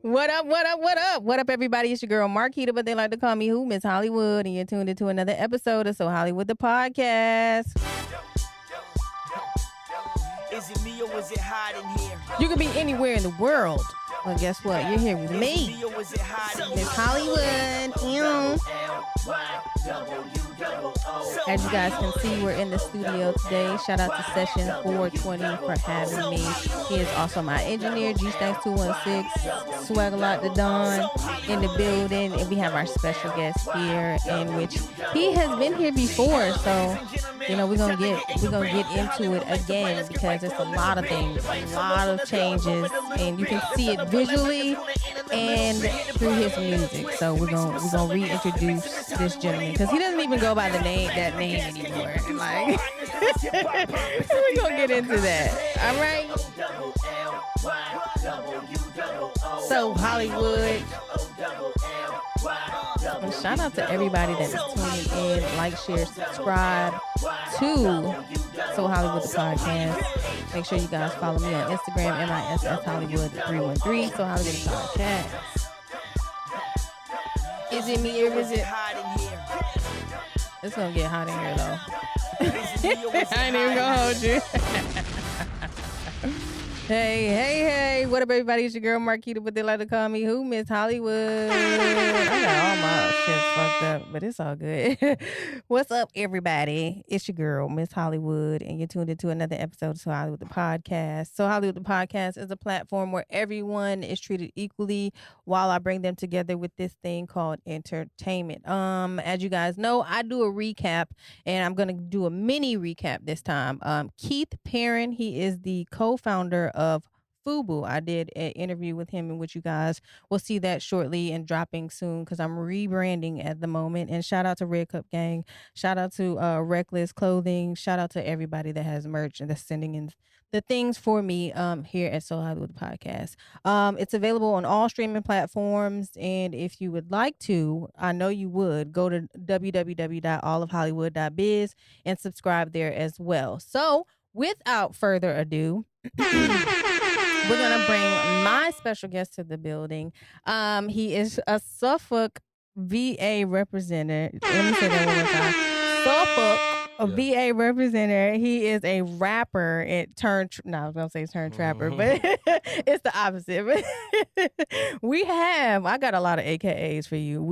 What up, what up, what up? What up, everybody? It's your girl, Marquita, but they like to call me who? Miss Hollywood, and you're tuned into another episode of So Hollywood, the podcast. Is it me or is it hot in here? You could be anywhere in the world. Well, guess what? You're here with me, Miss Hollywood. As you guys can see, we're in the studio today. Shout out to Session 420 for having me. He is also my engineer, G-Stanks216, Swag a lot to Don in the building. And we have our special guest here, in which he has been here before. So, you know, we're gonna get into it again because it's a lot of things, a lot of changes, and you can see it visually and through his music. So we're gonna reintroduce this gentleman because he doesn't even go by that name anymore. Like, we're gonna get into that. All right. So Hollywood. And shout out to everybody that is tuning in, like, share, subscribe to So Hollywood the podcast. Make sure you guys follow me on Instagram, MISS Hollywood 313. So Hollywood the podcast. Is it me or is it? It's gonna get hot in here though. I ain't even gonna hold you. Hey, what up, everybody? It's your girl, Marquita, but they like to call me who? Miss Hollywood. I got all my shit fucked up, but it's all good. What's up, everybody? It's your girl, Miss Hollywood, and you're tuned into another episode of So Hollywood the podcast. So Hollywood the podcast is a platform where everyone is treated equally while I bring them together with this thing called entertainment. As you guys know, I do a recap, and I'm going to do a mini recap this time. Keith Perrin, he is the co-founder of FUBU. I did an interview with him in which you guys will see that shortly and dropping soon because I'm rebranding at the moment. And shout out to Red Cup Gang. Shout out to Reckless Clothing. Shout out to everybody that has merch and that's sending in the things for me here at So Hollywood Podcast. It's available on all streaming platforms. And if you would like to, I know you would, go to www.allofhollywood.biz and subscribe there as well. So without further ado, we're going to bring my special guest to the building. He is a Suffolk VA representative. Let me say that one more time. Suffolk VA representative. He is a rapper. I was going to say turned trapper, but it's the opposite. I got a lot of AKAs for you.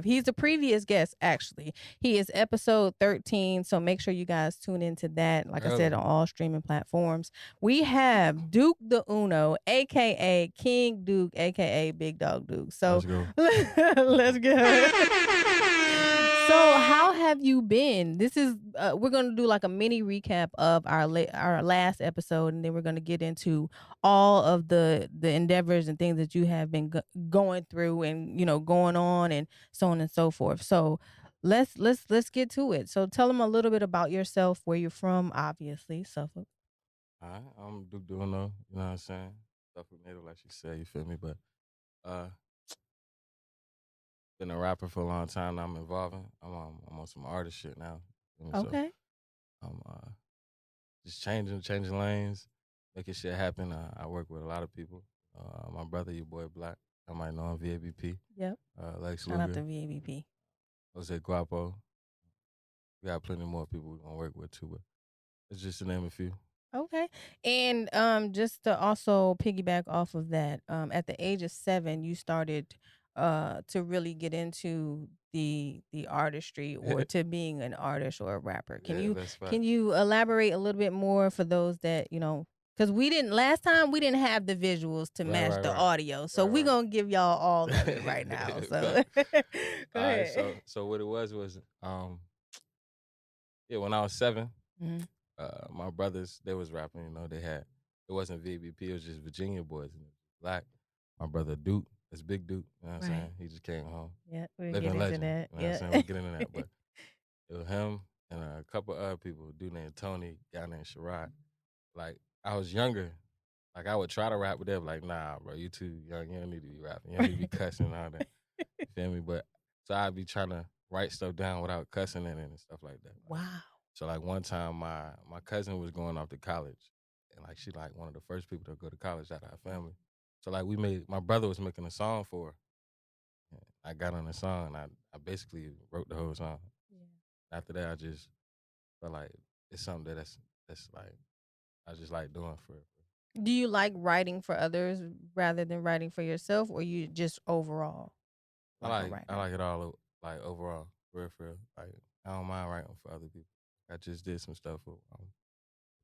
He's the previous guest, actually. He is episode 13, so make sure you guys tune into that. Like I said, on all streaming platforms. We have Duke the Uno, AKA King Duke, AKA Big Dog Duke. So let's go. So how have you been? This is we're going to do like a mini recap of our last episode, and then we're going to get into all of the endeavors and things that you have been going through and, you know, going on and so on and so forth. So let's get to it. So tell them a little bit about yourself, where you're from, obviously, Suffolk. All right, I'm Duke Duno, you know what I'm saying? Suffolk native, like she said, you feel me? But been a rapper for a long time now. I'm evolving. I'm on some artist shit now. Okay. So I'm just changing lanes, making shit happen. I work with a lot of people. My brother, your boy Black, I might know him, VABP. Yep. Lex Shout Luger. out to VABP. Jose Guapo. We got plenty more people we're gonna work with too, but it's just to name a few. Okay. And just to also piggyback off of that, at the age of 7, you started to really get into the artistry or to being an artist or a rapper. Can you elaborate a little bit more for those that, you know, because last time we didn't have the visuals to match the audio. So we're going to give y'all all of it right now. So go ahead. Right, so what it was when I was 7, my brothers, they was rapping, you know, it wasn't VBP, it was just Virginia boys. Black, my brother Duke, that's Big Duke, you know what I'm saying? He just came home. Yeah, we'll Living get legend, into that. You know what I'm saying? We'll get into that. But it was him and a couple other people, a dude named Tony, a guy named Sherrod. Like, I was younger. Like, I would try to rap with them, like, nah, bro, you too young. You don't need to be rapping. You don't need to be cussing and all that. You feel me? But, so I'd be trying to write stuff down without cussing in it and stuff like that. Wow. So, like, one time, my cousin was going off to college. And, like, she, like, one of the first people to go to college out of our family. So like my brother was making a song for her. I got on the song and I basically wrote the whole song. Yeah. After that, I just felt like it's something that's like I just like doing for it. Do you like writing for others rather than writing for yourself, or you just overall I like a like writer? it all like overall for real. Like I don't mind writing for other people. I just did some stuff with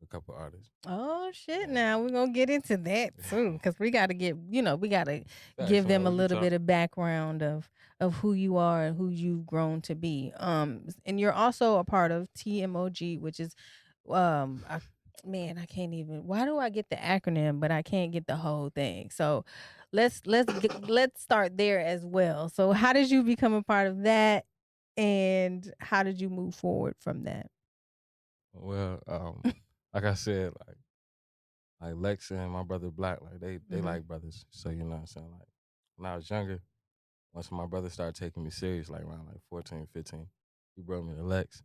a couple artists. Oh shit! Yeah. Now we're gonna get into that too, because we got to we got to give them a little bit of background of who you are and who you've grown to be. And you're also a part of TMOG, which is, I can't even. Why do I get the acronym, but I can't get the whole thing? So, let's start there as well. So, how did you become a part of that, and how did you move forward from that? Well, like I said, like Lex and my brother Black, like they like brothers. So you know what I'm saying? Like when I was younger, once my brother started taking me serious, like around like 14, 15, he brought me to Lex.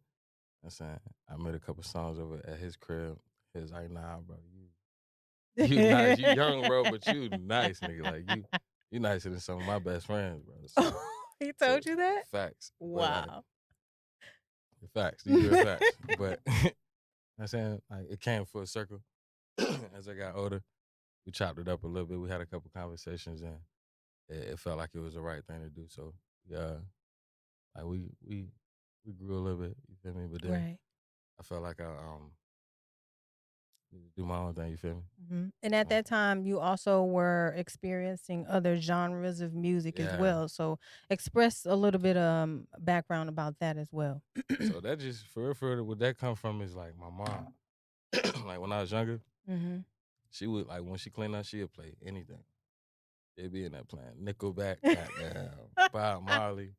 I'm saying I made a couple songs over at his crib. He was like, nah, bro, you nice. You young, bro, but you nice, nigga. Like you nicer than some of my best friends, bro. So, He told you that? Facts. Wow. But, facts. These are facts. But I'm saying like it came full circle. As I got older, we chopped it up a little bit. We had a couple conversations and it felt like it was the right thing to do. So yeah, like we grew a little bit, you feel me? But then I felt like I do my own thing, you feel me? Mm-hmm. And at that time, you also were experiencing other genres of music as well. So express a little bit background about that as well. So that just for real, where that come from is like my mom. Like when I was younger, she would like when she cleaned up, she would play anything. They'd be in that playing Nickelback, goddamn, Bob Marley.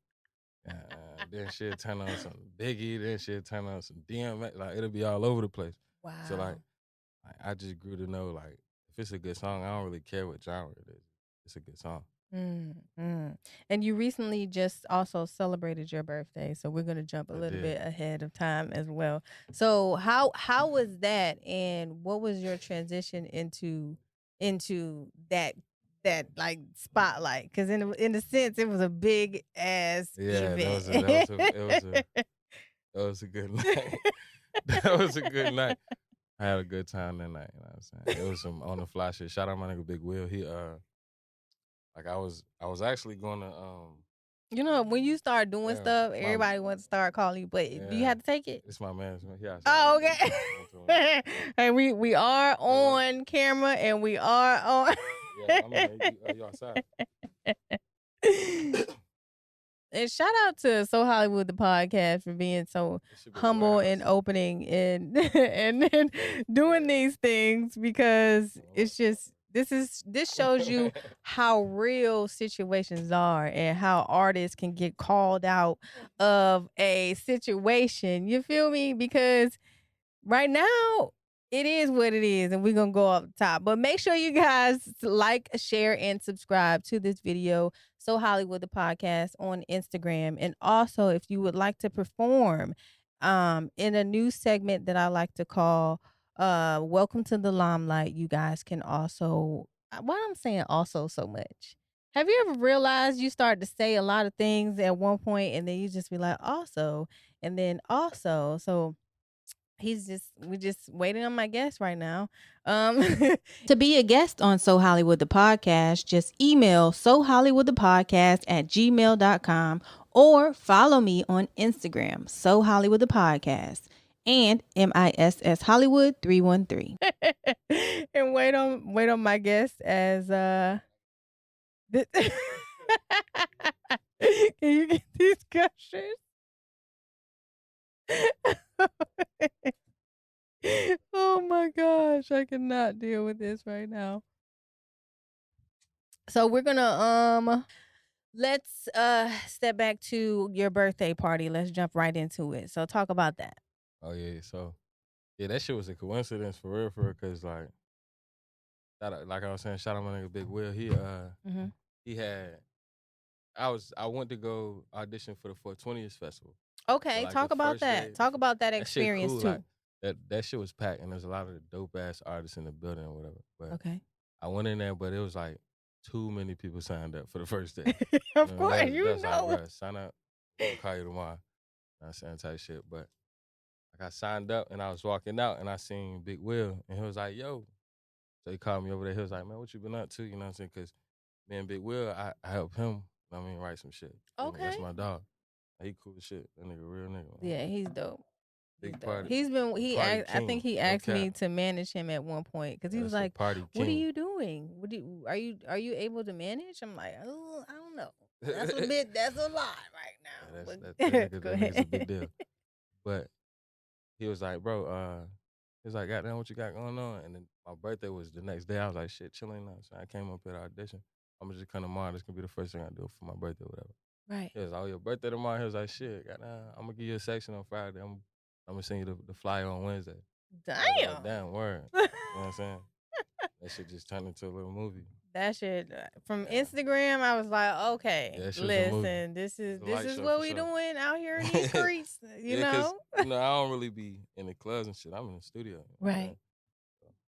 Then she'd turn on some Biggie. Then she'd turn on some DMX. Like it'll be all over the place. Wow. So like I just grew to know like if it's a good song, I don't really care what genre it is. It's a good song. And you recently just also celebrated your birthday, so we're gonna jump a little bit ahead of time as well. So how was that, and what was your transition into that like spotlight? Because in a sense, it was a big ass event. That was a good night. That was a good night. I had a good time that night. You know what I'm saying? It was some on the fly shit. Shout out my nigga Big Will. He like I was actually going to You know, when you start doing stuff, everybody wants to start calling you. But do you have to take it? It's my man. Yeah. Oh, okay. And we are on camera, and we are on. Yeah, I mean, you outside. And shout out to SoHollywood the podcast for being so humble and opening and and doing these things, because it's just this shows you how real situations are and how artists can get called out of a situation. You feel me? Because right now it is what it is, and we're gonna go up top. But make sure you guys like, share, and subscribe to this video. SoHollywood the podcast on Instagram. And also, if you would like to perform in a new segment that I like to call Welcome to the Limelight, you guys can also, why I'm saying also so much. Have you ever realized you start to say a lot of things at one point and then you just be like, also, and then also. So we're just waiting on my guest right now. To be a guest on SoHollywood the podcast, just email SoHollywoodThePodcast@gmail.com or follow me on Instagram, SoHollywood the podcast, and MISS Hollywood 313. And wait on my guest as can you get these gushers? Oh my gosh, I cannot deal with this right now. So we're gonna let's step back to your birthday party. Let's jump right into it. So talk about that. Oh yeah, so yeah, that shit was a coincidence for real, because like I was saying, shout out my nigga Big Will. He had I went to go audition for the 420th festival. Okay, like talk about that. Talk about that experience cool. too. Like, that shit was packed, and there's a lot of dope ass artists in the building or whatever. But okay, I went in there, but it was like too many people signed up for the first day. Of You know, course, that's like, bro, sign up. I'll call you tomorrow. I'm saying type shit. But like I signed up and I was walking out and I seen Big Will and he was like, yo. So he called me over there. He was like, man, what you been up to? You know what I'm saying? Because me and Big Will, I help him, you know what I mean, write some shit. Okay. That's my dog. He cool as shit. That nigga real nigga. Yeah, he's dope. Big party. He's been party I think he king, no asked me cap. to manage him at one point because he was That's the like, party "What are king. you doing? What do you, are you able to manage?" I'm like, "Oh, I don't know. That's a lot right now." That Go nigga's a ahead. big deal. But he was like, bro, he was like, goddamn, what you got going on? And then my birthday was the next day. I was like, shit, chilling now. So I came up here to audition. I'm gonna just come tomorrow. This gonna be the first thing I do for my birthday or whatever. Right. He was like, oh, your birthday tomorrow? He was like, shit, goddamn, I'm gonna give you a section on Friday. I'm gonna send you the flyer on Wednesday. Damn. I was like, damn, word. You know what I'm saying? That shit just turned into a little movie. That shit from Instagram, I was like, okay, Yeah, listen, this is show what for we sure. doing out here in these streets, you Yeah, 'cause, know? you know, I don't really be in the clubs and shit. I'm in the studio. You know what I'm Right.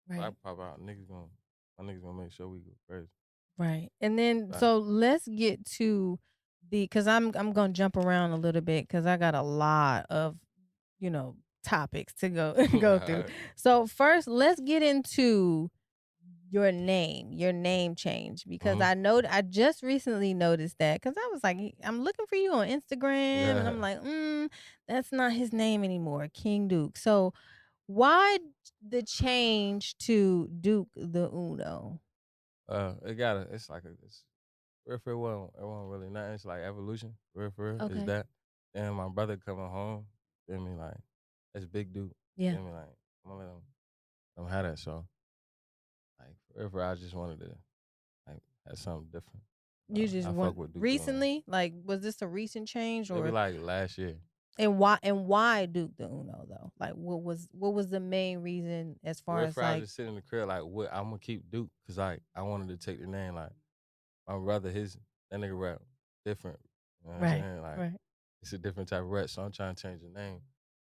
saying? So I pop out, my niggas gonna make sure we go crazy. Right. And then Right. so let's get to cuz I'm going to jump around a little bit cuz I got a lot of, you know, topics to go go through. So first, let's get into your name change because I know I just recently noticed that cuz I was like I'm looking for you on Instagram and I'm like, that's not his name anymore, King Duke. So why the change to Duke the Uno? It's like it's it wasn't really nothing. It's like evolution. For real. Okay. Is that. And my brother coming home, feel me, like, that's Big Duke. Yeah. Feel me, like, I'm gonna let him have that. So, like, for real, I just wanted to, like, have something different. You just I want fuck with Duke recently? Like, was this a recent change Maybe or like last year. and why Duke the Uno though? Like, what was the main reason as far as I like was just sitting in the crib, like, what I'm gonna keep Duke, cause like I wanted to take the name, like my brother, that nigga rap different. You know what I'm saying? Like, it's a different type of rap, so I'm trying to change the name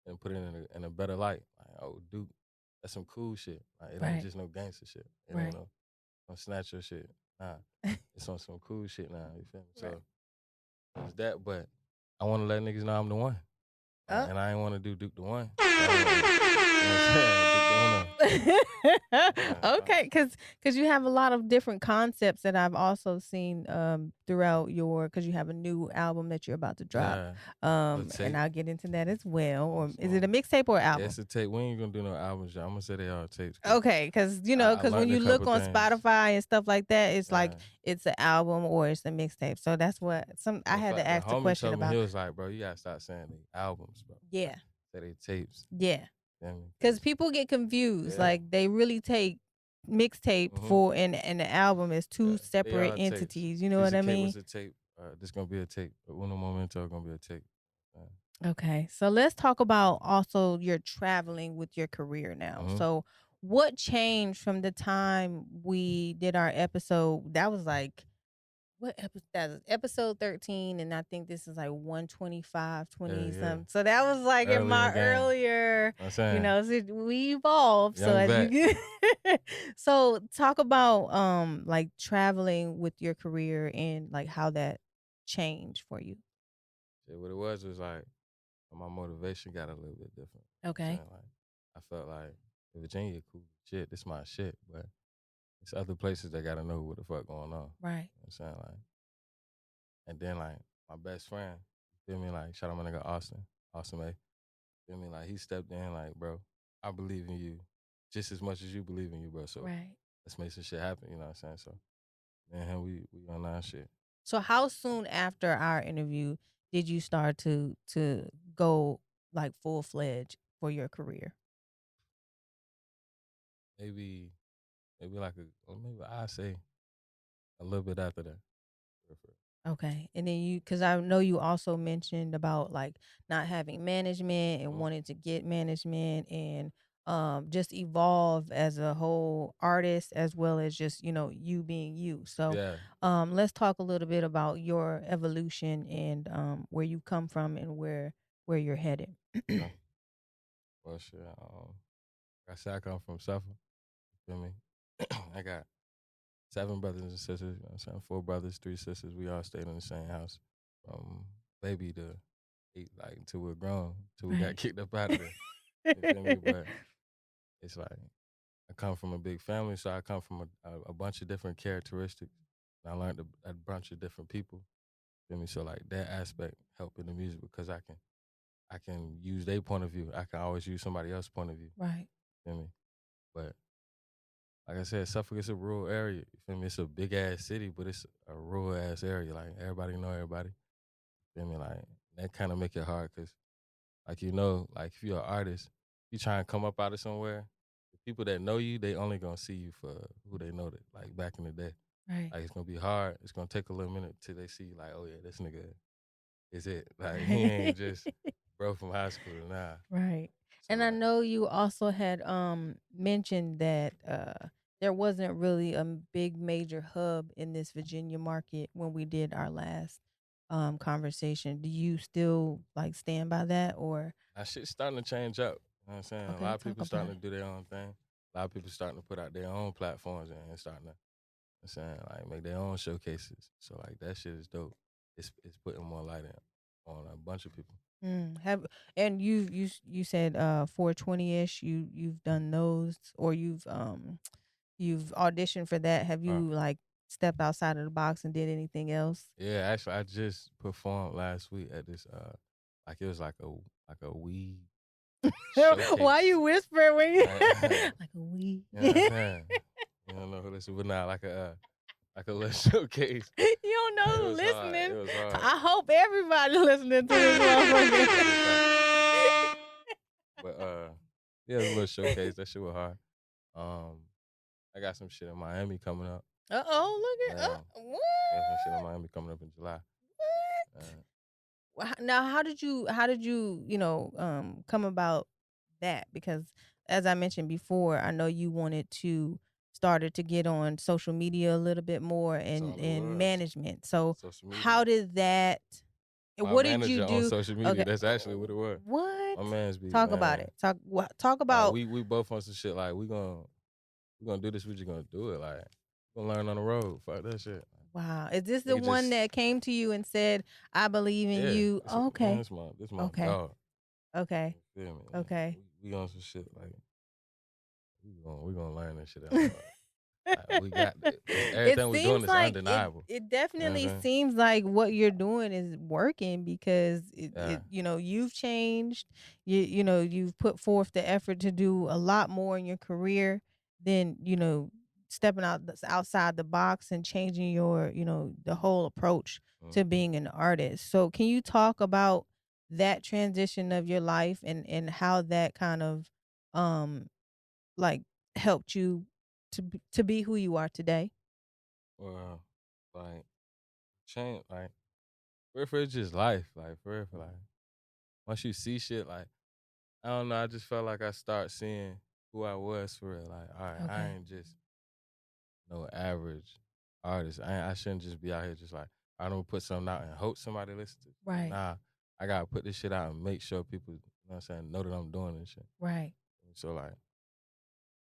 and put it in a better light. Like, oh, Duke, that's some cool shit. Like, it ain't just no gangster shit. It ain't no snatch your shit. Nah, it's on some cool shit now. You feel me? So it's that, but I want to let niggas know I'm the one. And I ain't want to do Duke the one. So okay, because you have a lot of different concepts that I've also seen throughout because you have a new album that you're about to drop. And I'll get into that as well. Or is it a mixtape or album? Yeah, it's a tape. We ain't gonna do no albums, y'all. I'm gonna say they all tapes. Okay, because when you look on Spotify and stuff like that, it's like it's an album or it's a mixtape. So that's what I had to ask the question about. He was like, bro, you gotta stop saying they albums, bro. Yeah. Say they tapes. Yeah. Because people get confused. Yeah. Like they really take mixtape for and the album as two separate entities. Tapes. You know what I mean? Was a tape. This gonna be a tape. Uno Momento gonna be a tape. Okay, so let's talk about also your traveling with your career now. So what changed from the time we did our episode? That was like what episode? That was episode 13, and I think this is like 125, 20 something. So that was like in my earlier, so we evolved. So as you get, so talk about like traveling with your career and like how that changed for you. Yeah, what it was like my motivation got a little bit different. Okay. Like, I felt like Virginia, cool shit. This my shit, but it's other places that gotta know what the fuck going on. Right. You know what I'm saying? Like, and then like my best friend, feel me, like shout out my nigga Austin A. Feel me, like he stepped in, like, bro, I believe in you just as much as you believe in you, bro. So let's make some shit happen. You know what I'm saying? So man, we on that shit. So how soon after our interview did you start to go like full-fledged for your career? Maybe maybe I say a little bit after that. Okay. And then because I know you also mentioned about like not having management and wanting to get management and just evolve as a whole artist as well as just, you being you. So let's talk a little bit about your evolution and where you come from and where you're headed. Well, shit. I said I come from Suffolk. You feel me? I got 7 brothers and sisters. You know what I'm saying? 4 brothers, 3 sisters. We all stayed in the same house from baby to like until we're grown, till we got Right. kicked up out of there. You feel me? But it's like I come from a big family, so I come from a bunch of different characteristics. And I learned a bunch of different people. Feel me? So like that aspect helped in the music because I can use their point of view. I can always use somebody else's point of view. Right. Feel me? But like I said, Suffolk is a rural area. You feel me? It's a big ass city, but it's a rural ass area. Like everybody know everybody. Feel me? Like that kind of make it hard because, like like if you're an artist, you try and come up out of somewhere. The people that know you, they only gonna see you for who they know. That like back in the day, Right. like it's gonna be hard. It's gonna take a little minute till they see like, oh yeah, this nigga is it. Like he ain't just bro from high school now. Right. So And I like, know you also had mentioned that there wasn't really a big major hub in this Virginia market when we did our last conversation. Do you still like stand by that, or that shit's starting to change up. You know what I'm saying? A okay, lot of talk people about starting it. to do their own thing. A lot of people starting to put out their own platforms and starting to, you know what I'm saying, like make their own showcases. So like that shit is dope. It's putting more light on a bunch of people. Have and you said 420ish. You've done those, or you've auditioned for that. Have Uh, you like stepped outside of the box and did anything else? yeah, actually, I just performed last week at this like it was like a weed Why you showcase. whispering when you Like, like a we? you know what I'm saying? You don't know who this is, but not like a little showcase. You don't know It who's was hard. It listening. was hard. I hope everybody listening to this That's a fact. motherfucker. But yeah, it was a little showcase. That shit was hard. Um, I got some shit in Miami coming up. Look at I got some shit in Miami coming up in July. what? Now how did you come about that? Because as I mentioned before, I know you wanted to started to get on social media a little bit more That's all and it and was. management. So Social media. how did that My what did you manager on do? social media. Okay. That's actually what it was. What? My man's be Talk about man. it. Talk Like about we both on some shit. Like we gonna do this. We just gonna do it. Like we gonna learn on the road. Fuck that shit. wow. Is this We the could one just that came to you and said, "I believe in yeah. you"? Oh, Man, okay. this my Okay. dog. Okay. You feel me? Okay. We on some shit like we gonna learn this shit out. Like, we got It everything we doing seems is like undeniable. it You know what I'm definitely saying? seems like what you're doing is working because Yeah. you've changed. You've put forth the effort to do a lot more in your career than stepping outside the box and changing your the whole approach to Mm-hmm. being an artist. So can you talk about that transition of your life and how that kind of um like helped you to be who you are today? Well, like change like for it's just life. Like for real, for like once you see shit, like I don't know, I just felt like I start seeing who I was for real. Like, all right, I Okay. ain't just no average artist. I shouldn't just be out here just like I don't put something out and hope somebody listens to it. Right. Nah, I gotta put this shit out and make sure people, you know what I'm saying, know that I'm doing this shit. Right. So like,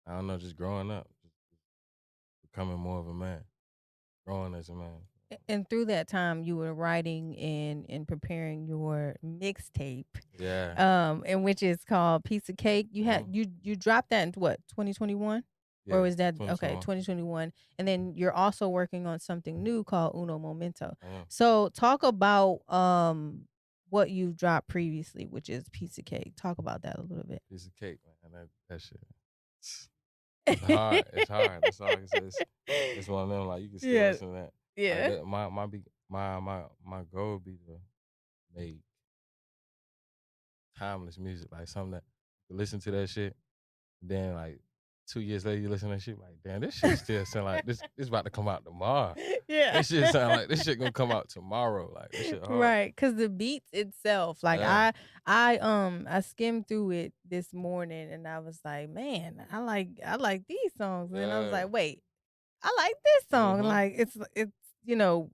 I don't know, just growing up, just becoming more of a man, growing as a man. And through that time you were writing and preparing your mixtape, Yeah. and which is called Piece of Cake. You had Mhm. you dropped that in what, 2021? Or Yeah. was that okay, 2021. 2021? And then you're also working on something new called Uno Momento. I am. So talk about what you've dropped previously, which is Piece of Cake. Talk about that a little bit. Piece of cake, man. That shit. It's hard. It's hard. That's all I can say. It's one of them. Like you can still Yeah. listen to that. Like Yeah. that, my goal would be to make timeless music, like something that you listen to that shit. Then like 2 years later, you listen to that shit, like damn, this shit still sound like this. This about to come out tomorrow. Yeah. This shit sound like this shit gonna come out tomorrow. Like this shit hard. Right, cause the beats itself, like Yeah. I skimmed through it this morning and I was like, man, I like these songs. And then I was Yeah. like, wait, I like this song. Mhm. Like it's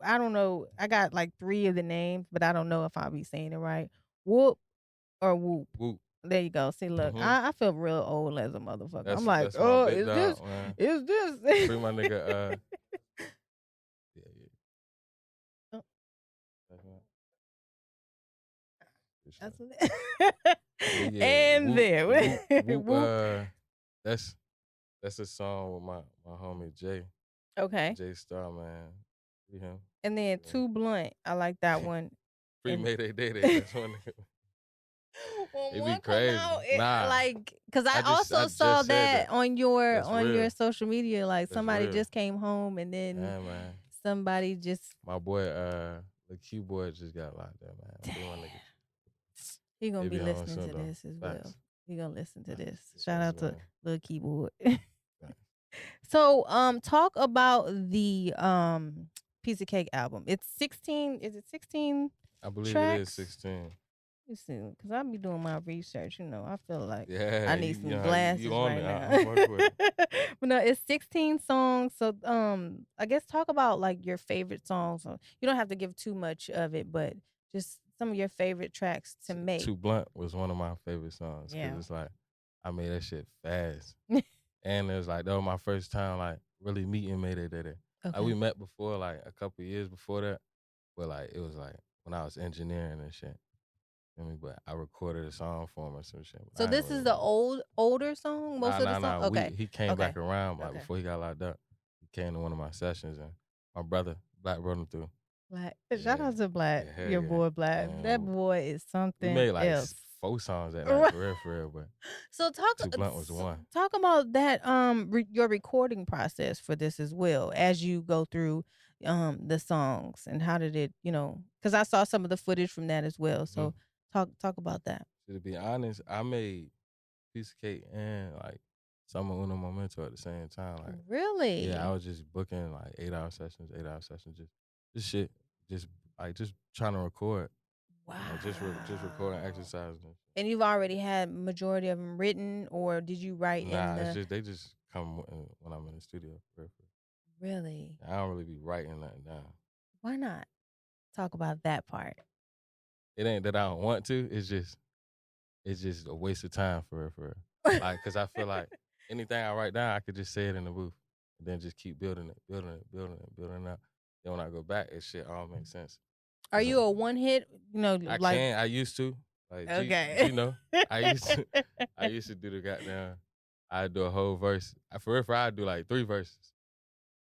I don't know. I got like 3 of the names, but I don't know if I'll be saying it right. Whoop or whoop. Whoop. There you go. See, look, Mhm. I feel real old as a motherfucker. I'm like, That's my oh, big is dog, this? man. Is this? Free my nigga. Yeah, Oh, that's right. For sure. that's what But yeah, and whoop, there. whoop, whoop. Whoop. That's a song with my homie Jay, Okay. Jay Star, man. Free him. And then Yeah. Too Blunt. I like that one. Free And Mayday Day Day. That's one nigga. when It be one come crazy. out, Nah, because I I also just saw said that that. on your That's real. social media, like That's somebody real. just came home and then Yeah, man. somebody just My boy, the Q boy just got locked up, man. Free my nigga. he gonna They be be on listening soon to though. this as well. Facts. He gonna listen to this. Facts. Shout Yes, out to man. Lil Keyboard. Facts. So talk about the Piece of Cake album. It's 16, is it 16 I believe it is tracks? 16. Let's see, because I'll be doing my research. I feel like Yeah, I need you some know, glasses you on right it. now. I fuck with it. But no, it's 16 songs. So I guess talk about like your favorite songs. You don't have to give too much of it, but just some of your favorite tracks to make. Too Blunt was one of my favorite songs because Yeah. it's like I made that shit fast, and it was like that was my first time like really meeting Mayday Day Day. Like we Okay. met before, like a couple years before that, but like it was like when I was engineering and shit. You know what I mean? But I recorded a song for him or some shit. So this is the older song, most of the song? Okay. He came Okay. back around like Okay. before he got locked up. He came to one of my sessions and my brother Black brought him through. Black. Yeah. Shout out to Black, Yeah, hell your yeah. boy Black. And That boy is we something made like else. 4 songs that night, for real. But So Too Blunt was one. talk about that your recording process for this as well as you go through the songs, and how did it, because I saw some of the footage from that as well. So talk about that. To be honest, I made Piece of Cake and like Summer Uno Momento at the same time. Like Really? yeah, I was just booking like 8-hour sessions, just shit, just trying to record. Wow. Like, just recording exercises. And you've already had majority of them written, or did you write in Nah, the? it's just they just come when I'm in the studio. For real. Really? I don't really be writing nothing down. Why not? Talk about that part. It ain't that I don't want to. It's just a waste of time for real. Like, cause I feel like anything I write down, I could just say it in the booth, and then just keep building it up. Then when I go back, it shit all makes sense. Are you a one hit? I used to. Like, Okay. I used to do the goddamn. I'd do a whole verse. For real, I'd do like 3 verses,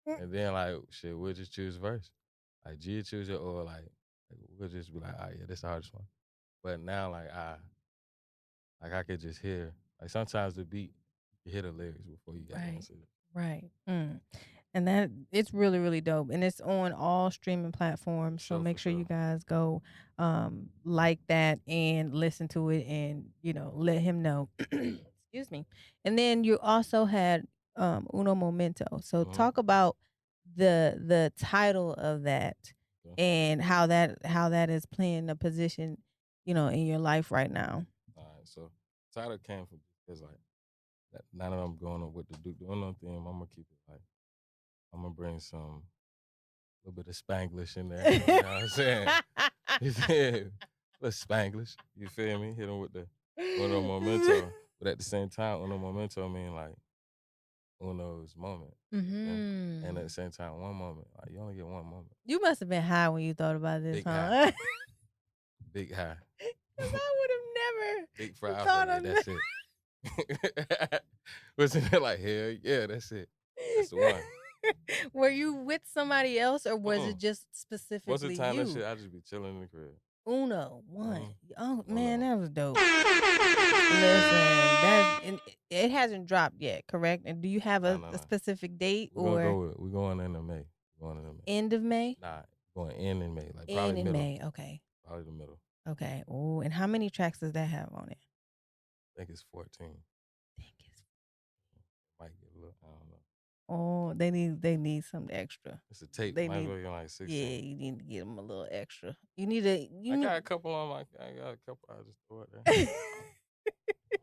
and then like shit, we'll just choose a verse. Like G choose it, or like we'll just be like, oh yeah, this the hardest one. But now like I could just hear, like sometimes the beat, you hear the lyrics before you got to see it. Right. And that it's really, really dope. And it's on all streaming platforms. So make sure you guys go like that and listen to it, and let him know. Excuse me. And then you also had Uno Momento. So talk about the title of that and how that is playing a position, in your life right now. All right. So title came from because like now that I'm going up with the Duke the Uno theme, I'm gonna keep it like I'm gonna bring some little bit of Spanglish in there. You know what I'm saying? You feel me? Little Spanglish. You feel me? Hit him with the Uno Momento. But at the same time, Uno Momento mean like Uno's moment. Mm-hmm. And at the same time, one moment. Like you only get one moment. You must have been high when you thought about this, Big huh? high. Big high. Because I would have never Big fry. thought Like, that's it. Wasn't it like, hell yeah, that's it. That's the one. Were you with somebody else, or was it just specifically Most of the time, you? that shit, I just be chilling in the crib. Uno, one. Oh, Uno. man, that was dope. Listen, it hasn't dropped yet, correct? And do you have a specific date? We're going into May. End of May? Nah, going in May. Like probably middle. May, okay. Probably the middle. Okay. Oh, and how many tracks does that have on it? I think it's 14. Might get a little, I don't know. Oh, they need something extra. It's a tape. They might need, well get like 16. Yeah, you need to get them a little extra. I got a couple on my. I got a couple. I just throw it there.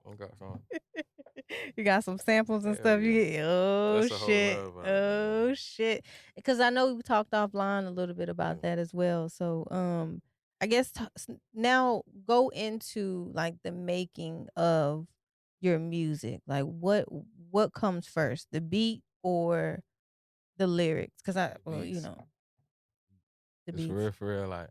I got some. You got some samples and stuff. Yeah. Oh shit! Because I know we talked offline a little bit about that as well. So I guess now go into like the making of your music. Like what comes first, the beat or the lyrics? Because well, Beats. the It's beats. for real. Like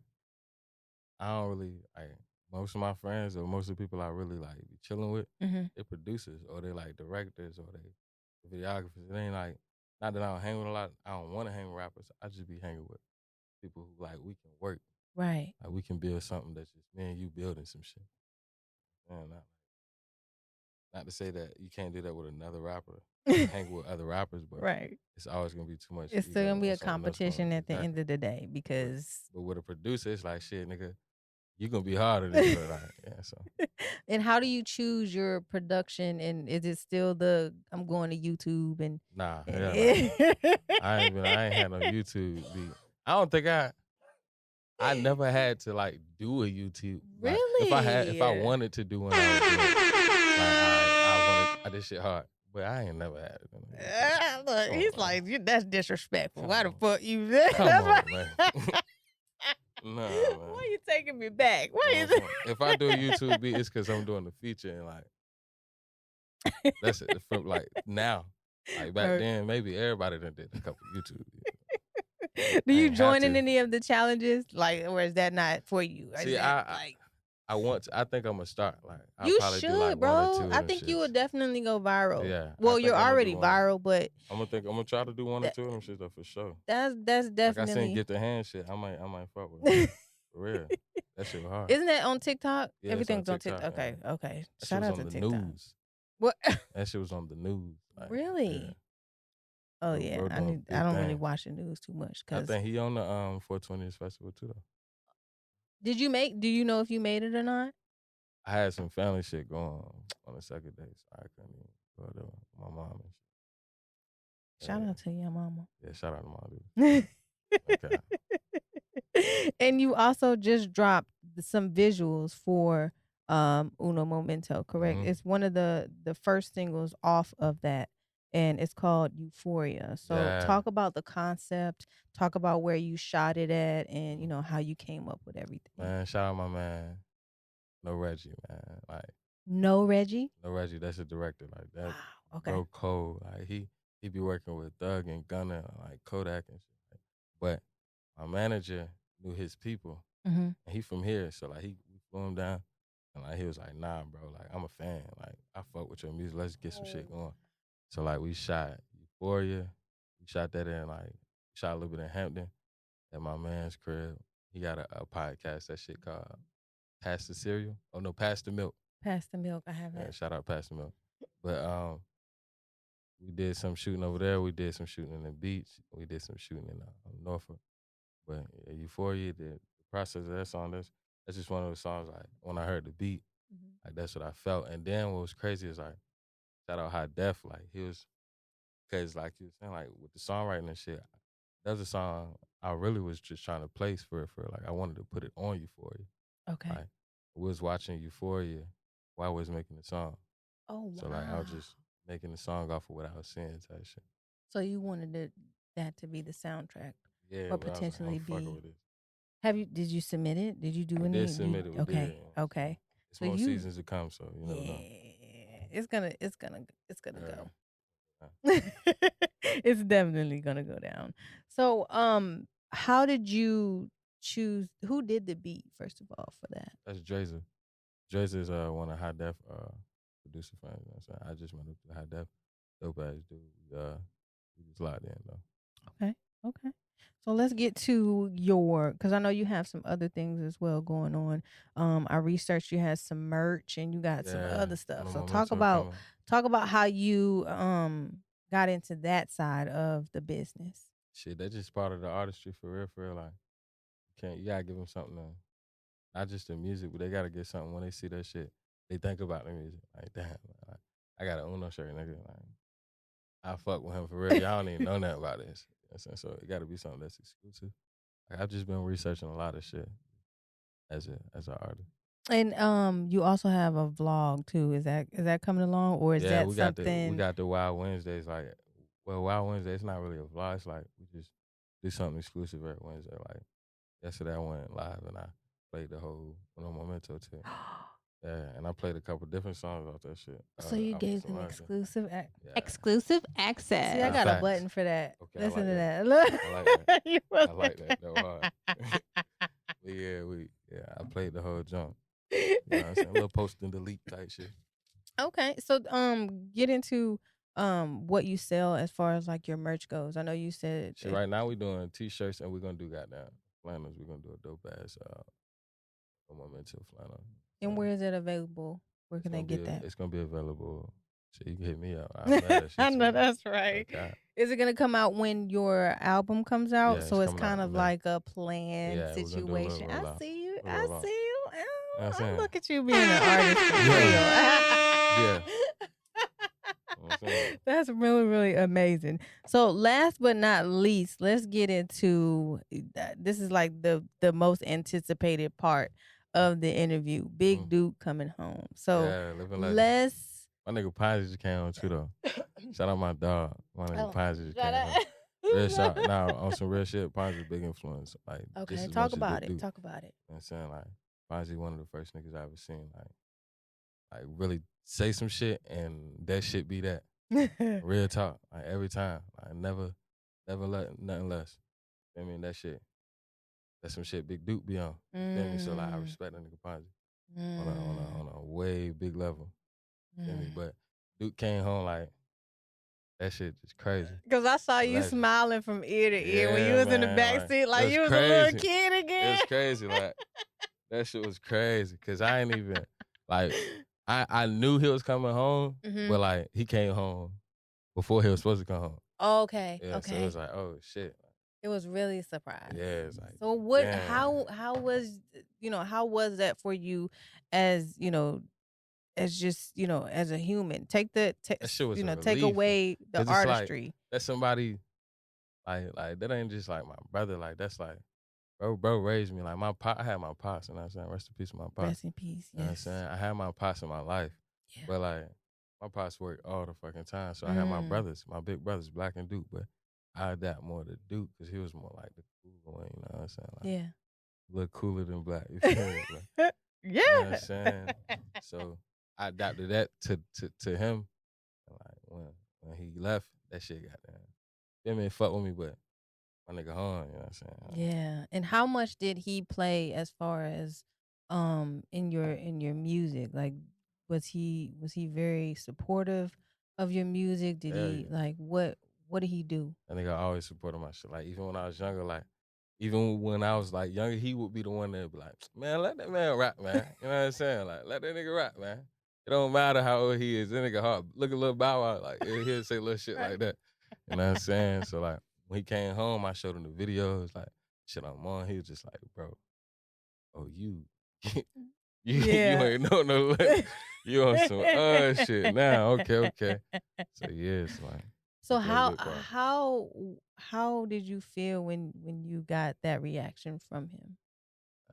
I don't really like most of my friends or most of the people I really like be chilling with. Mm-hmm. They producers or they like directors or they videographers. It ain't like not that I don't hang with a lot. I don't want to hang with rappers. I just be hanging with people who like we can work. Right. Like we can build something that's just me and you building some shit. And not to say that you can't do that with another rapper, hang with other rappers, but Right. it's always gonna be too much It's still ego gonna be or a something else going on. competition at the Exactly. end of the day because But with a producer, it's like shit, nigga. You gonna be harder than but like yeah. So And how do you choose your production? And is it still the I'm going to YouTube and nah, hell nah. I ain't had no YouTube beat. I don't think I never had to like do a YouTube. Like if I Really? wanted to do one, I would do it. Like I did shit hard, but I ain't never had it. On YouTube. Look, Come he's on, like, that's disrespectful. Come Why the on. fuck you? Come That's on, why- man. Nah, man. Why you taking me back? Why you? If I do a YouTube beat, it's because I'm doing the feature and like that's it. From like now, like back Right. then, maybe everybody done did a couple YouTube. Do I you ain't have join in to. any of the challenges? Like, or is that not for you? Or is See, that, like I want to. I think I'm gonna start. Like I'll you probably do like should, one or two bro? of I them think you shits. would definitely go viral. Yeah. Well, I you're think I'm gonna do already one. viral, but I'm gonna try to do one or that, two of them shits though for sure. that's Like I seen definitely. Get the Hand shit. I might fuck with it. For real. That shit was hard. Isn't that on TikTok? Yeah, Everything's on TikTok. TikTok. Okay, Yeah. okay. That shit Shout was out on to the TikTok. news. What? That shit was on the news. Like, Really? Yeah. Oh Bro, yeah, bro doing I big don't really things. watch the news too much. I Cause think he on the 420th festival too though. do you know if you made it or not? I had some family shit going on the second day, so I couldn't even go there with my mom and shit. Shout Yeah. out to your mama. Yeah, shout out to my dude. Okay. And you also just dropped some visuals for Uno Momento, correct? Mhm. It's one of the first singles off of that, and it's called Euphoria. So Yeah. talk about the concept, talk about where you shot it at, and you know how you came up with everything. Man, shout out my man, No Reggie, man. Like No Reggie? No Reggie, that's a director. Like that Wow. Okay. bro cold. Like he be working with Thug and Gunna, like Kodak and shit. But my manager knew his people. Mm-hmm. And he from here. So like we flew him down. And like he was like, nah, bro, like I'm a fan. Like I fuck with your music. Let's get some shit going. So like we shot Euphoria. We shot that in like shot a little bit in Hampton at my man's crib. He got a podcast, that shit called Pass the Cereal. Oh no, Pass the Milk. Pass the milk. I have Yeah, that. shout out Pass the Milk. But we did some shooting over there. We did some shooting in the beach. We did some shooting in Norfolk. But yeah, Euphoria, the process of that song, that's just one of those songs. Like when I heard the beat, like that's what I felt. And then what was crazy is like shout out High Def, like he was, cause like you were saying, like with the songwriting and shit, that's a song I really was just trying to place for like I wanted to put it on Euphoria. Okay. Like we was watching Euphoria while I was making the song. Oh wow. So like I was just making the song off of what I was seeing type shit. So you wanted that to be the soundtrack, Yeah, or but I was like, potentially I'm fucking be. with this. Did you submit it? Did you do We any? did submit it. We Okay. did. Okay. It's So more you. seasons to come, so you never Yeah. know. It's gonna Yeah. go. It's definitely gonna go down. So how did you choose? Who did the beat first of all for that? That's Drazer. Drazer is one of High Def producer friends. You know what I'm saying? I just went up to High Def. Dope ass dude. We just locked in though. Okay. Okay. So let's get to because I know you have some other things as well going on. I researched you had some merch and you got some other stuff. So talk about how you got into that side of the business. Shit, that's just part of the artistry for real. Like you gotta give them something to, not just the music, but they gotta get something when they see that shit. They think about the music. Like damn, like, I got an Uno shirt, nigga. Like I fuck with him for real. Y'all don't even know nothing about this. You know what I'm saying? So it gotta be something that's exclusive. Like, I've just been researching a lot of shit as an artist. And you also have a vlog too. Is that coming along, or is that something? We got the Wild Wednesdays. Like, well, Wild Wednesday, it's not really a vlog. It's like we just do something exclusive every Wednesday. Like yesterday, I went live and I played the whole No Memento tape. Yeah, and I played a couple different songs off that shit. So you off gave some them other shit. exclusive Yeah. Exclusive access. See, I got Facts. a button for that. Okay, I Listen like to that. that. Look. I like that. You I like that though hard. But yeah, I played the whole jump. You know what I'm saying? A little post and delete type shit. Okay, so get into what you sell as far as like your merch goes. I know you said Shit, right now we doing t-shirts and we're gonna do goddamn flannels. We're gonna do a dope ass Memento flannel. and where is it available? Where can they get that? It's gonna be available. Shit, you can hit me up. I'll buy that shit I know too. that's right. Okay. Is it gonna come out when your album comes out? Yeah, so it's it's coming out kind of May. like a planned Yeah, we're gonna do a little situation. I rollout. see you. A I little see rollout. you. You know what I'm Oh, saying? look at you being an artist for real. Yeah. You know what I'm saying? That's really, really amazing. So last but not least, let's get into this is like the most anticipated part of the interview. Big Duke coming home. So Yeah, living legend. let's My nigga Ponzi just came on too though. Shout out my dog. My nigga Ponzi just shout came out. on. Real shout. Now on some real shit, Ponzi's a big influence. Like Okay, just as talk much as about Big it. Duke. Talk about it. You know what I'm saying? Like Ponzi one of the first niggas I ever seen. Like really say some shit and that shit be that. Real talk. Like every time. Like never let nothing less. I mean that shit. That's some shit Big Duke be on. You feel me? So like I respect that nigga Ponzi on a way big level. You feel me? But Duke came home like that shit just crazy. Cause I saw you Legend. smiling from ear to ear when you Yeah, was in the man, back like, seat, like it you was was a little crazy. kid It again. was crazy. Like that shit was crazy. Cause I ain't even like I knew he was coming home, but like he came home before he was supposed to come home. Okay. Yeah, Okay. so it was like, oh shit. It was really a surprise. Yeah, it's like. So what? damn. How was how was that for you, as as just as a human? Take the That shit was a take relief. away the 'Cause it's like, artistry. that's somebody like that ain't just like my brother. Like that's like bro raised me. Like I had my pops, you know what I'm saying? Rest in peace, my pops. Rest in peace. You know what I'm Yes. saying? I had my pops in my life. Yeah. But like my pops worked all the fucking time. So I had my brothers, my big brothers, Black and Duke, but I adapt more to Duke because he was more like the cool one, you know what I'm saying? Like, Yeah. a little cooler than Black. You feel me? Like, Yeah. you know what I'm saying? So I adapted that to him. And like when he left, that shit got down. Feel me? Fuck with me, but my nigga home, you know what I'm saying? Yeah. And how much did he play as far as in your music? Like was he very supportive of your music? Did Hell he yeah. like what did he do? That nigga always supported my shit. Like even when I was younger, like even when I was like younger, he would be the one that be like, man, let that man rap, man. You know what I'm saying? Like let that nigga rap, man. It don't matter how old he is. That nigga hard. Look at Lil Bow Wow, like he'll say little shit like that. You know what I'm saying? So like when he came home, I showed him the videos, like shit I'm on. He was just like, bro, oh you you ain't know no you on some shit now. Okay. So yeah, it's like. So It's a good part. how did you feel when you got that reaction from him?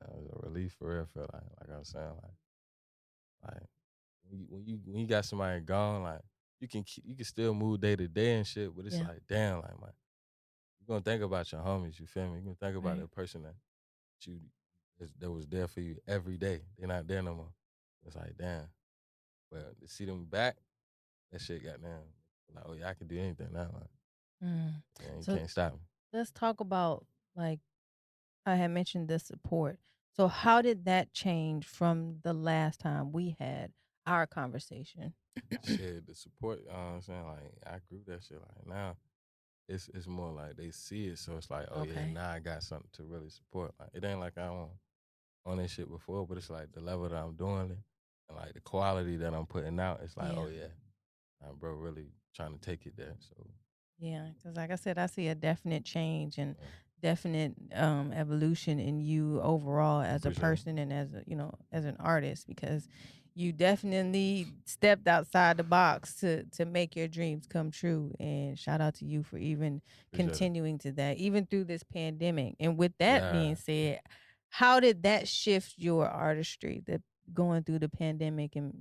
It was a relief for real. Feel like I was saying, like when you got somebody gone, like you can still move day to day and shit, but it's Yeah. like damn, like man, you gonna think about your homies. You feel me? You gonna think about Right. the person that was there for you every day. They're not there no more. It's like damn, but to see them back, that shit got down. Like oh yeah, I can do anything now. Like, yeah, you So can't stop me. let's talk about, like, I had mentioned the support. So how did that change from the last time we had our conversation? Shit, the support, you know what I'm saying? Like, I grew that shit. Like, now, it's more like they see it, so it's like, oh, yeah, Okay. now I got something to really support. Like, it ain't like I on this shit before, but it's like the level that I'm doing it and, like, the quality that I'm putting out, it's like, oh, yeah, bro really trying to take it there, so. Yeah, because like I said, I see a definite change and Yeah. definite evolution in you overall as a Appreciate it. person and as a, as an artist, because you definitely stepped outside the box to make your dreams come true. And shout out to you for even Appreciate it. continuing to that, even through this pandemic. And with that Yeah. being said, how did that shift your artistry, that going through the pandemic and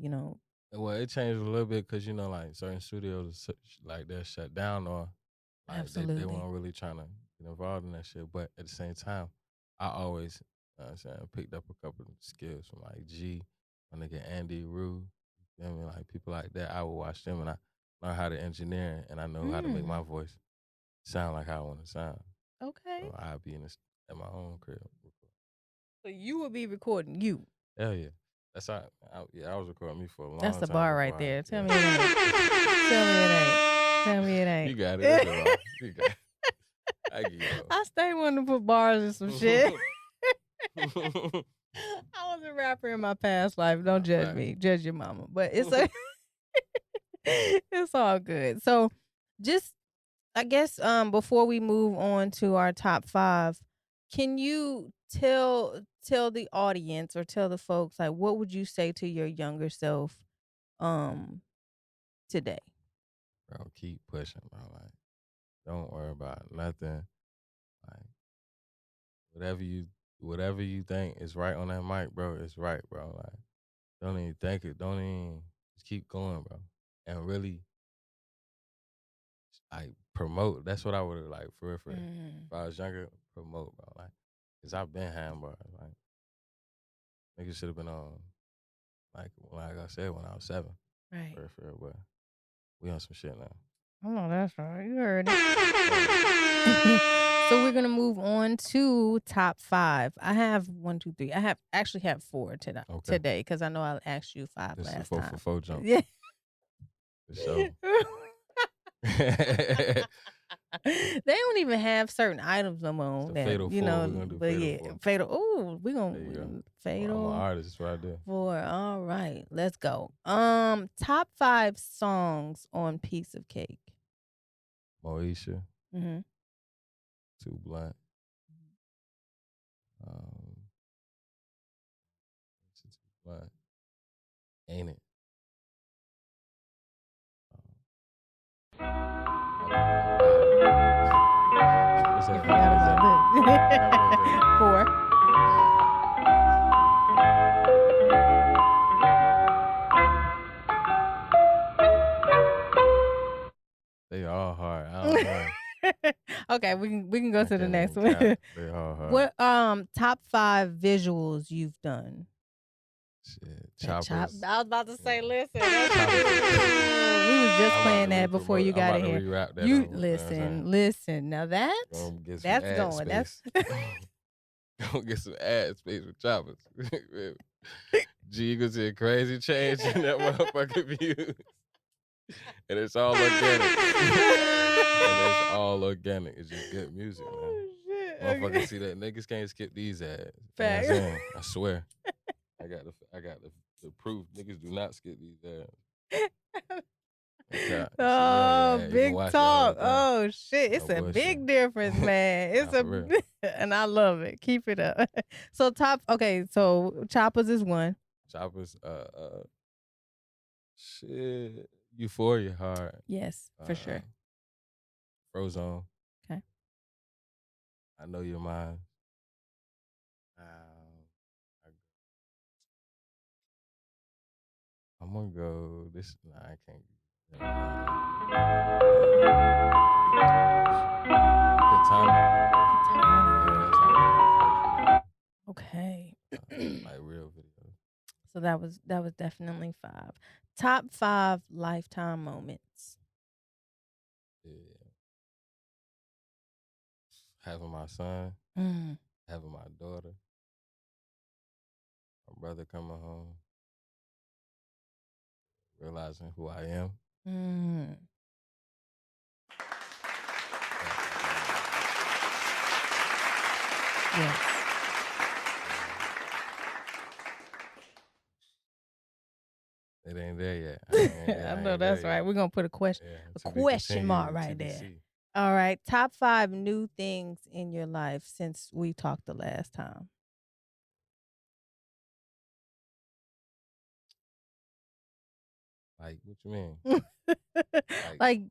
Well, it changed a little bit because, like, certain studios, like, they're shut down or, like, they Absolutely. weren't really trying to get involved in that shit. But at the same time, I always know what I'm saying? Picked up a couple of skills from like G, my nigga Andy Rue. You feel me? Like people like that. I would watch them and I learned how to engineer and I know how to make my voice sound like how I want to sound. Okay. So I'll be at my own crib. So you will be recording you. Hell yeah. That's how. I was recording me for a long time. That's the bar right before there. Tell me it ain't. Tell me it ain't. Tell me it ain't. You got it. That's the bar. You got it. I get it. I stay wanting to put bars and some shit. I was a rapper in my past life. Don't judge me. Judge your mama. But it's it's all good. So just I guess before we move on to our top 5, can you tell the audience or tell the folks like what would you say to your younger self today? Bro, keep pushing, bro. Like, don't worry about nothing. Like, whatever you think is right on that mic, bro, it's right, bro. Like, don't even think it. Don't even just keep going, bro. And really, like, promote. That's what I would have like for real. If I was younger, promote, bro. Like, cause I've been handball. Like, niggas should have been on. Like I said, when I was 7. Right. For real, but we on some shit now. Oh, that's right. You heard it. So we're gonna move on to top 5. I have 1, 2, 3. I actually have 4 today because I know I asked you 5 this last is a 4 time. for 4 jump. Yeah. For sure. They don't even have certain items no more. It's a That, fatal you 4. know, We're gonna do but fatal yeah, 4. fatal. Oh, we gonna fatal. I'm an artist. That's what I do. 4. All right, let's go. Top 5 songs on Piece of Cake. Moesha. Mm-hmm. Too Blunt. Too Blunt. Ain't it? What's that? You forgot about this. 4. They all hard. I don't know. Okay, we can go to the next They one. all hard. What top 5 visuals you've done? Shit, That Choppers. I was about to say, listen. We Choppers. was just I'm playing about to that before you got in here. rewrap that You on, listen. Now that's going. That's gonna get some ad space with Choppers. G, you gonna see a crazy change in that motherfucking view. And it's all organic. It's just good music, man. Oh, shit. Motherfuckers Okay. see that niggas can't skip these ads. Facts. I swear. I got the proof. Niggas do not skip these ads. Oh, big talk. Oh shit. It's No a bullshit. big difference, man. It's Nah, for real. and I love it. Keep it up. So so Choppers is 1. Choppers, shit. Euphoria hard. Yes, for sure. Frozone. Okay. I Know Your Mind. I'm gonna go this. Nah, I can't. Katana. Okay. Like real video. So that was definitely 5. Top 5 lifetime moments. Yeah. Having my son. Having my daughter. My brother coming home. Realizing who I am. Yes. It ain't there yet. I know that's right. We're gonna put a question mark right there. All right. Top 5 new things in your life since we talked the last time. Like, what you mean? Like,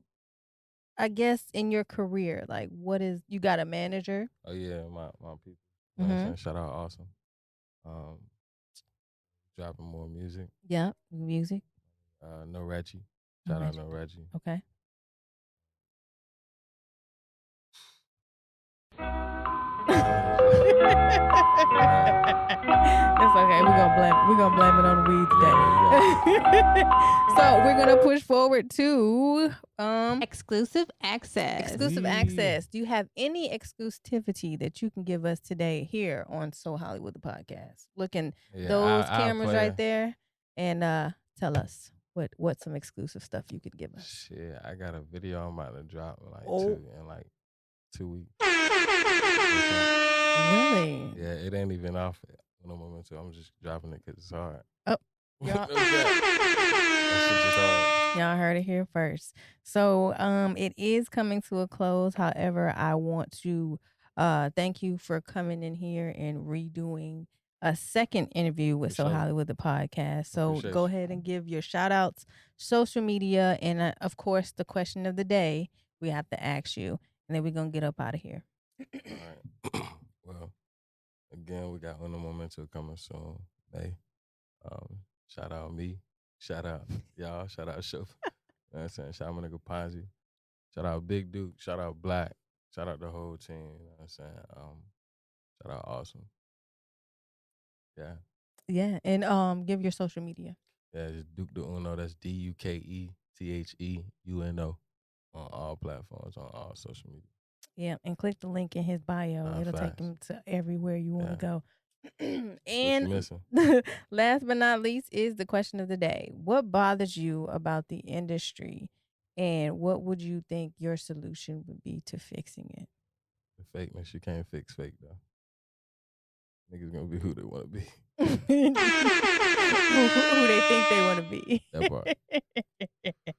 I guess in your career, like, you got a manager? Oh yeah, my people. You know what I'm saying? Shout out Awesome. Dropping more music. Yeah, music. No Reggie. Shout out No Reggie. Okay. So we're gonna push forward to Exclusive access. exclusive Yeah. access. Do you have any exclusivity that you can give us today here on So Hollywood the podcast? Looking Yeah, those I'll cameras play right it. there, and tell us what some exclusive stuff you could give us. Shit, I got a video I'm about to drop in like Oh. 2 weeks. Really? Yeah, it ain't even off at no moment, so I'm just dropping it because it's hard. Oh, y'all- No cap. That shit just hard. Y'all heard it here first. So it is coming to a close. However, I want to thank you for coming in here and redoing a second interview with For So sure. Hollywood the podcast. So Appreciate go you. ahead and give your shout outs, social media, and of course the question of the day we have to ask you, and then we're gonna get up out of here. All right. Well, again, we got Uno Momento coming soon. May. Shout out me. Shout out y'all. Shout out Chauffeur. You know what I'm saying? Shout out my nigga Ponzi. Shout out Big Duke. Shout out Black. Shout out the whole team. You know what I'm saying? Shout out Awesome. Yeah. Yeah, and give your social media. Yeah, it's Duke the Uno. That's DUKETHEUNO on all platforms, on all social media. Yeah, and click the link in his bio. It'll take facts. him to everywhere you want to Yeah. go. What you And missing? last but not least is the question of the day. What bothers you about the industry, and what would you think your solution would be to fixing it? The fakeness, you can't fix fake though. Niggas gonna be who they wanna be. who they think they want to be. That part.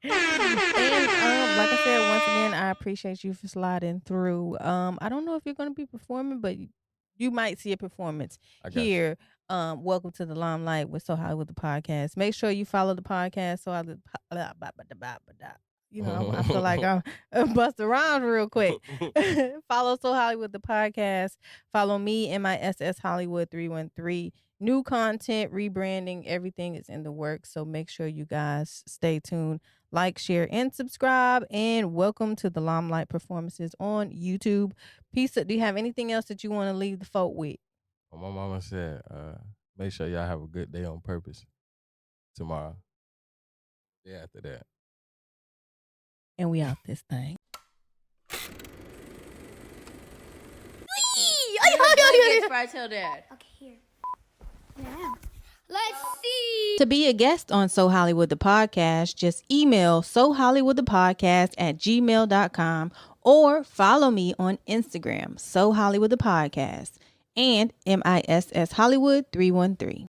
And like I said, once again, I appreciate you for sliding through. I don't know if you're going to be performing, but you might see a performance I got you. here. Welcome to the Limelight with So Hollywood the podcast. Make sure you follow the podcast. So I feel like I'm busting rhymes real quick. Follow So Hollywood the podcast. Follow me and my SS Hollywood 313. New content, rebranding, everything is in the works. So make sure you guys stay tuned, like, share, and subscribe. And welcome to the Limelight performances on YouTube. Peace. Do you have anything else that you want to leave the folk with? Well, my mama said, make sure y'all have a good day on purpose tomorrow. Yeah, after that. And we out this thing. I tell Dad. Okay, here. Yeah. Let's see. To be a guest on So Hollywood the podcast, just email sohollywoodthepodcast@gmail.com or follow me on Instagram, So Hollywood the podcast, and MISS Hollywood 313.